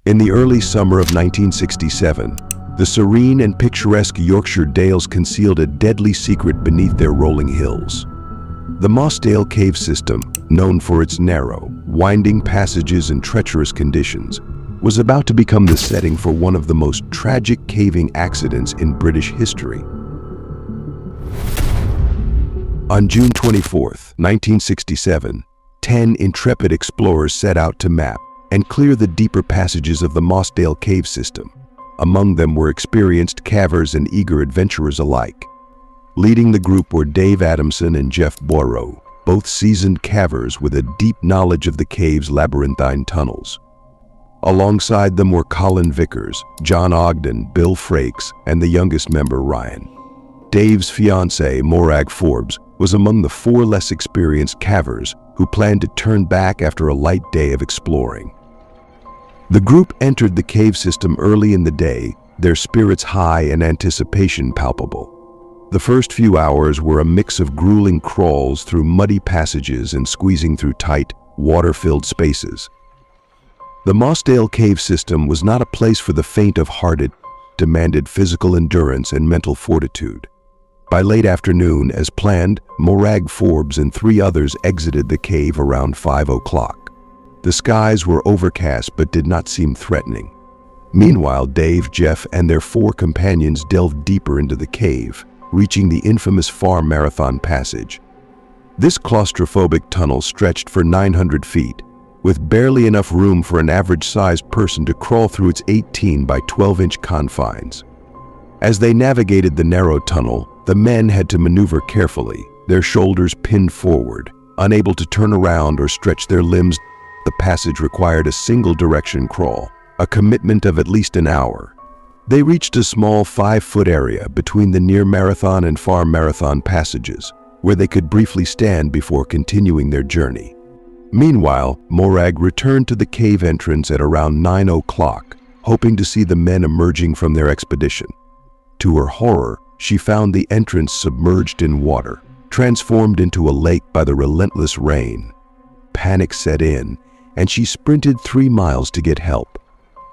In the early summer of 1967, the serene and picturesque Yorkshire Dales concealed a deadly secret beneath their rolling hills. The Mossdale Cave System, known for its narrow, winding passages and treacherous conditions, was about to become the setting for one of the most tragic caving accidents in British history. On June 24, 1967, 10 intrepid explorers set out to map and clear the deeper passages of the Mossdale Cave System. Among them were experienced cavers and eager adventurers alike. Leading the group were Dave Adamson and Jeff Boireau, both seasoned cavers with a deep knowledge of the cave's labyrinthine tunnels. Alongside them were Colin Vickers, John Ogden, Bill Frakes, and the youngest member, Ryan. Dave's fiancée, Morag Forbes, was among the 4 less experienced cavers who planned to turn back after a light day of exploring. The group entered the cave system early in the day, their spirits high and anticipation palpable. The first few hours were a mix of grueling crawls through muddy passages and squeezing through tight, water-filled spaces. The Mossdale Cave System was not a place for the faint of hearted, demanded physical endurance and mental fortitude. By late afternoon, as planned, Morag Forbes and 3 others exited the cave around 5 o'clock. The skies were overcast but did not seem threatening. Meanwhile, Dave, Jeff, and their 4 companions delved deeper into the cave, reaching the infamous Far Marathon Passage. This claustrophobic tunnel stretched for 900 feet, with barely enough room for an average-sized person to crawl through its 18 by 12-inch confines. As they navigated the narrow tunnel, the men had to maneuver carefully, their shoulders pinned forward, unable to turn around or stretch their limbs. The passage required a single-direction crawl, a commitment of at least an hour. They reached a small 5-foot area between the near Marathon and Far Marathon passages, where they could briefly stand before continuing their journey. Meanwhile, Morag returned to the cave entrance at around 9 o'clock, hoping to see the men emerging from their expedition. To her horror, she found the entrance submerged in water, transformed into a lake by the relentless rain. Panic set in, and she sprinted 3 miles to get help.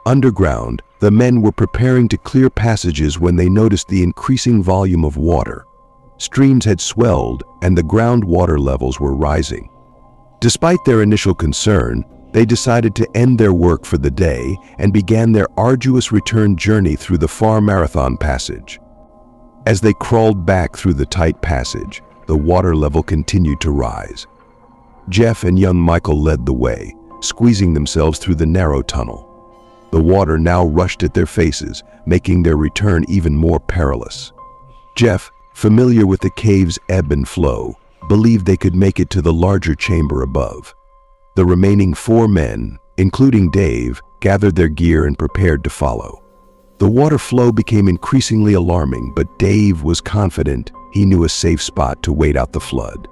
Underground, the men were preparing to clear passages when they noticed the increasing volume of water. Streams had swelled, and the groundwater levels were rising. Despite their initial concern, they decided to end their work for the day and began their arduous return journey through the Far Marathon Passage. As they crawled back through the tight passage, the water level continued to rise. Jeff and young Michael led the way, squeezing themselves through the narrow tunnel. The water now rushed at their faces, making their return even more perilous. Jeff, familiar with the cave's ebb and flow, believed they could make it to the larger chamber above. The remaining 4 men, including Dave, gathered their gear and prepared to follow. The water flow became increasingly alarming, but Dave was confident he knew a safe spot to wait out the flood.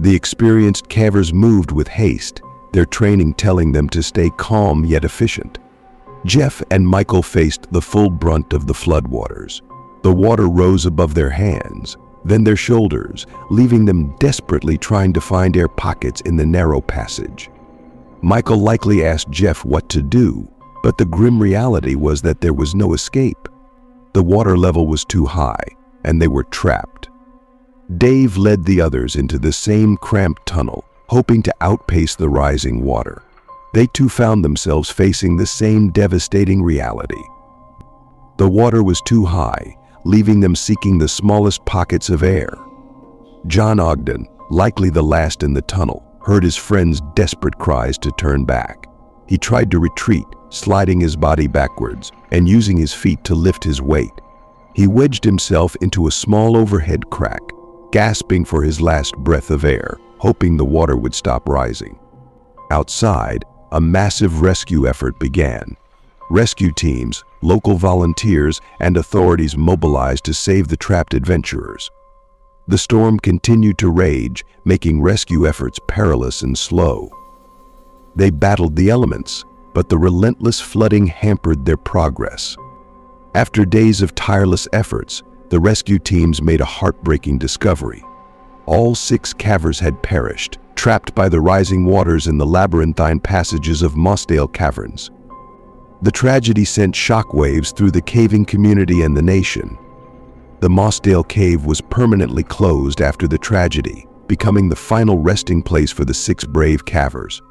The experienced cavers moved with haste, their training telling them to stay calm yet efficient. Jeff and Michael faced the full brunt of the floodwaters. The water rose above their hands, then their shoulders, leaving them desperately trying to find air pockets in the narrow passage. Michael likely asked Jeff what to do, but the grim reality was that there was no escape. The water level was too high, and they were trapped. Dave led the others into the same cramped tunnel, hoping to outpace the rising water. They too found themselves facing the same devastating reality. The water was too high, leaving them seeking the smallest pockets of air. John Ogden, likely the last in the tunnel, heard his friends' desperate cries to turn back. He tried to retreat, sliding his body backwards and using his feet to lift his weight. He wedged himself into a small overhead crack, gasping for his last breath of air, hoping the water would stop rising. Outside, a massive rescue effort began. Rescue teams, local volunteers, and authorities mobilized to save the trapped adventurers. The storm continued to rage, making rescue efforts perilous and slow. They battled the elements, but the relentless flooding hampered their progress. After days of tireless efforts, the rescue teams made a heartbreaking discovery. All 6 cavers had perished, trapped by the rising waters in the labyrinthine passages of Mossdale Caverns. The tragedy sent shockwaves through the caving community and the nation. The Mossdale Cave was permanently closed after the tragedy, becoming the final resting place for the 6 brave cavers.